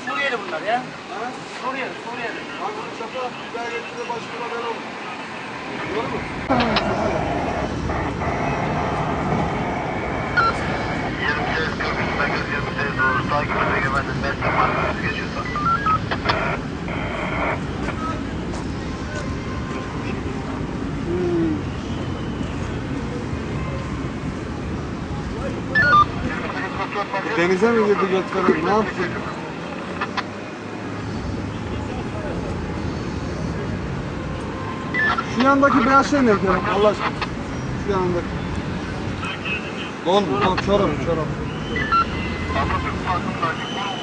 Suriyeli bunlar ya. Ha? Suriyeli. Abi uçakta hidayetinde başka haber olur. Doğru mu? Doğru takip ede güvenli Mersin Marmara'sı geçiyorsa. Denize mi girdi götüren? Ne yaptı? Şu yandaki beyaz şey ne Kerem? Allah aşkına. Şu yandaki. Don, çorap. Atatürk Parkı'ndaki